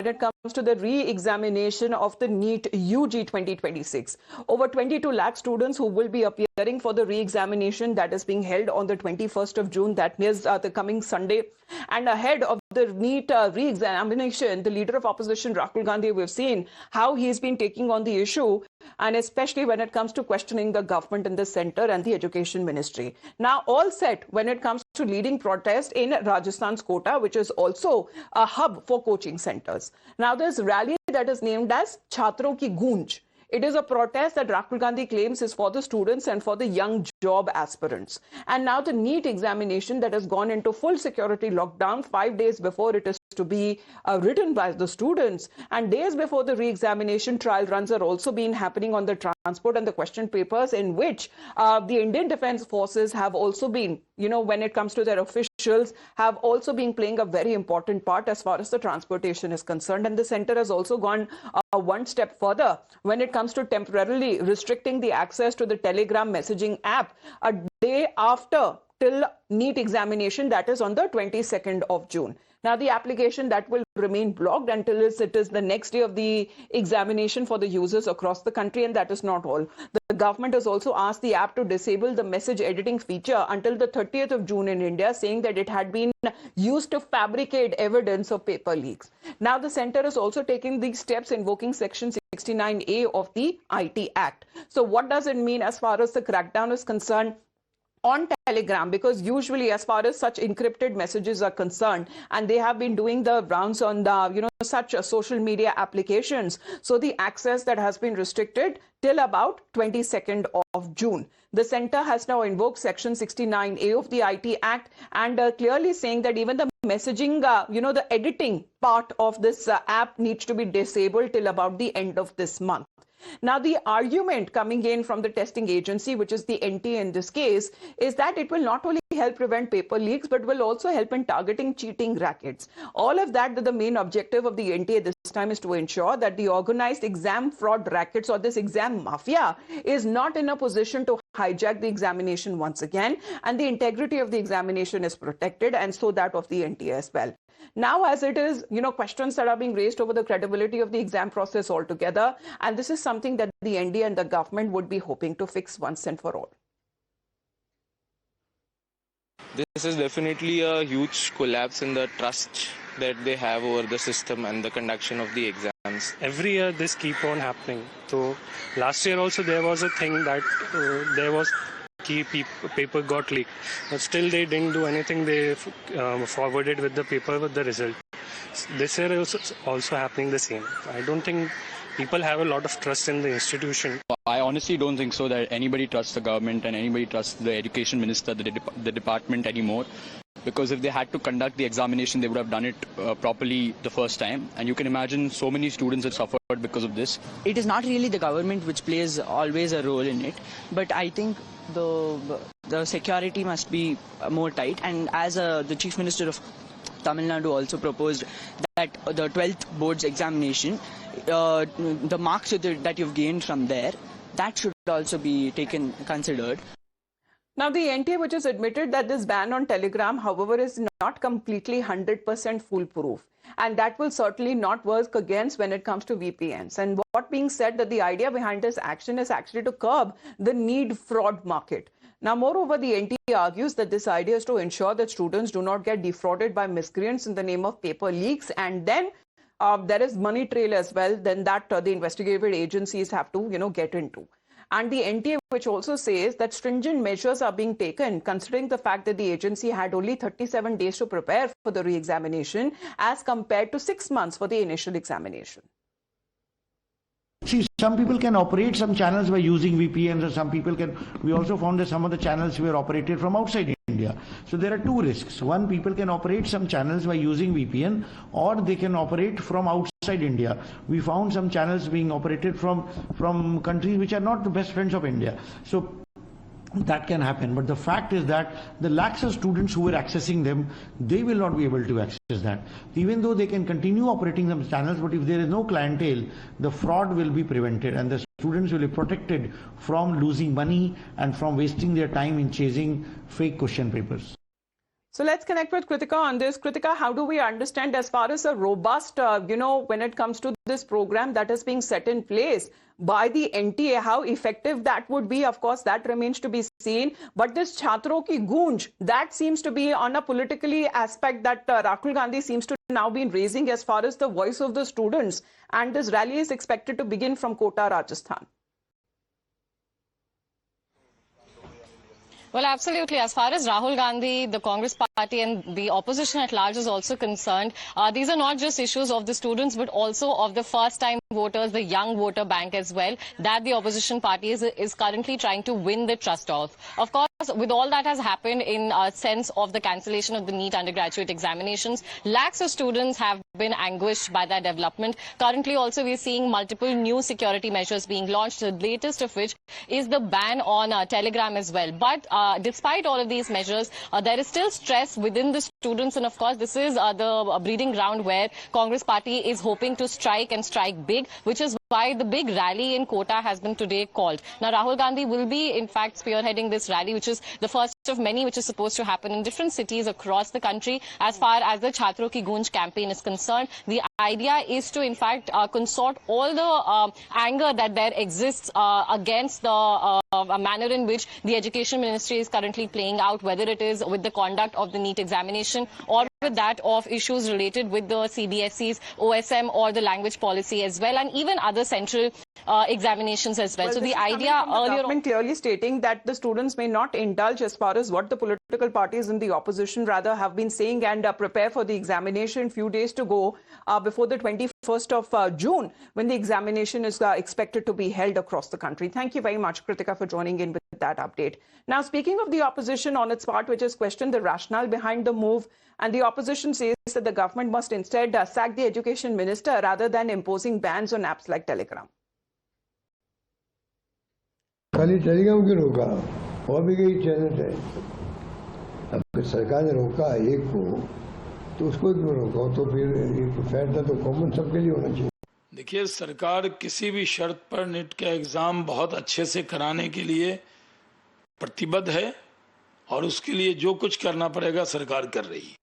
it comes to the re-examination of the NEET UG 2026. Over 22 lakh students who will be appearing for the re-examination that is being held on the 21st of June, that is the coming Sunday. And ahead of the NEET re-examination, the leader of opposition, Rahul Gandhi, we've seen how he's been taking on the issue, and especially when it comes to questioning the government in the center and the education ministry. Now, all set when it comes to leading protest in Rajasthan's Kota, which is also a hub for coaching centers. Now, this rally that is named as Chhatron ki Goonj. It is a protest that Rahul Gandhi claims is for the students and for the young job aspirants. And now the NEET examination that has gone into full security lockdown 5 days before it is to be written by the students, and days before the re-examination, trial runs are also been happening on the transport and the question papers, in which the Indian Defence Forces have also been, when it comes to their officials, have also been playing a very important part as far as the transportation is concerned. And the center has also gone one step further when it comes to temporarily restricting the access to the Telegram messaging app a day after till NEET examination, that is on the 22nd of June. Now, the application that will remain blocked until it is the next day of the examination for the users across the country, and that is not all. The government has also asked the app to disable the message editing feature until the 30th of June in India, saying that it had been used to fabricate evidence of paper leaks. Now, the center is also taking these steps invoking Section 69A of the IT Act. So what does it mean as far as the crackdown is concerned on Telegram? Because usually as far as such encrypted messages are concerned, and they have been doing the rounds on the such social media applications, so the access that has been restricted till about 22nd of June. The center has now invoked Section 69A of the IT Act, and clearly saying that even the messaging, the editing part of this app needs to be disabled till about the end of this month. Now, the argument coming in from the testing agency, which is the NTA in this case, is that it will not only help prevent paper leaks, but will also help in targeting cheating rackets. All of that, the main objective of the NTA this time is to ensure that the organized exam fraud rackets or this exam mafia is not in a position to hijack the examination once again, and the integrity of the examination is protected, and so that of the NTA as well. Now, as it is, questions that are being raised over the credibility of the exam process altogether, and this is something that the NDA and the government would be hoping to fix once and for all. This is definitely a huge collapse in the trust that they have over the system and the conduction of the exams. Every year this keep on happening. So last year also there was a thing that there was paper got leaked, but still they didn't do anything. They forwarded with the paper with the result. This year is also happening the same. I don't think people have a lot of trust in the institution. I honestly don't think so that anybody trusts the government and anybody trusts the education minister, the department anymore. Because if they had to conduct the examination, they would have done it properly the first time. And you can imagine so many students have suffered because of this. It is not really the government which plays always a role in it, but I think the security must be more tight. And as the Chief Minister of Tamil Nadu also proposed that the 12th board's examination, the marks that you've gained from there, that should also be considered. Now, the NTA, which has admitted that this ban on Telegram, however, is not completely 100% foolproof. And that will certainly not work against when it comes to VPNs. And what being said, that the idea behind this action is actually to curb the need fraud market. Now, moreover, the NTA argues that this idea is to ensure that students do not get defrauded by miscreants in the name of paper leaks. And then there is money trail as well, then that the investigative agencies have to, get into. And the NTA, which also says that stringent measures are being taken, considering the fact that the agency had only 37 days to prepare for the re-examination as compared to 6 months for the initial examination. See, some people can operate some channels by using VPNs, or some people can. We also found that some of the channels were operated from outside India. So there are two risks. One, people can operate some channels by using VPN, or they can operate from outside India. We found some channels being operated from countries which are not the best friends of India. So that can happen, but the fact is that the lakhs of students who were accessing them, they will not be able to access that. Even though they can continue operating some channels, but if there is no clientele, the fraud will be prevented and the students will be protected from losing money and from wasting their time in chasing fake question papers. So let's connect with Kritika on this. Kritika, how do we understand as far as a robust, when it comes to this program that is being set in place by the NTA, how effective that would be? Of course, that remains to be seen. But this Chhatron ki Goonj, that seems to be on a politically aspect that Rahul Gandhi seems to now be raising as far as the voice of the students. And this rally is expected to begin from Kota, Rajasthan. Well, absolutely. As far as Rahul Gandhi, the Congress party and the opposition at large is also concerned, these are not just issues of the students, but also of the first-time voters, the young voter bank as well, that the opposition party is currently trying to win the trust of. Of course, with all that has happened in a sense of the cancellation of the NEET undergraduate examinations, lakhs of students have been anguished by that development. Currently also we're seeing multiple new security measures being launched, the latest of which is the ban on Telegram as well. But despite all of these measures, there is still stress within the students, and of course this is the breeding ground where Congress party is hoping to strike and strike big, which is why the big rally in Kota has been today called. Now, Rahul Gandhi will be, in fact, spearheading this rally, which is the first of many which is supposed to happen in different cities across the country. As far as the Chhatron ki Goonj campaign is concerned, the idea is to, in fact, consort all the anger that there exists against the manner in which the Education Ministry is currently playing out, whether it is with the conduct of the NEET examination or with that of issues related with the CBSE's OSM or the language policy as well, and even other central examinations as well. So the idea earlier, government clearly stating that the students may not indulge as far as what the political parties in the opposition rather have been saying, and prepare for the examination few days to go before the 21st of June, when the examination is expected to be held across the country. Thank you very much, Kritika, for joining in with that update. Now, speaking of the opposition on its part, which has questioned the rationale behind the move, and the opposition says that the government must instead sack the education minister rather than imposing bans on apps like Telegram. खाली Telegram क्यों रोका? और भी कई channel है. अब सरकार ने रोका एक को, तो उसको क्यों रोका? तो फिर एक फैसला तो कॉमन सबके लिए होना चाहिए. देखिए, सरकार किसी भी शर्त पर नीट का एग्जाम बहुत अच्छे से कराने के लिए प्रतिबद्ध है, और उसके लिए जो कुछ करना पड़ेगा सरकार कर रही है.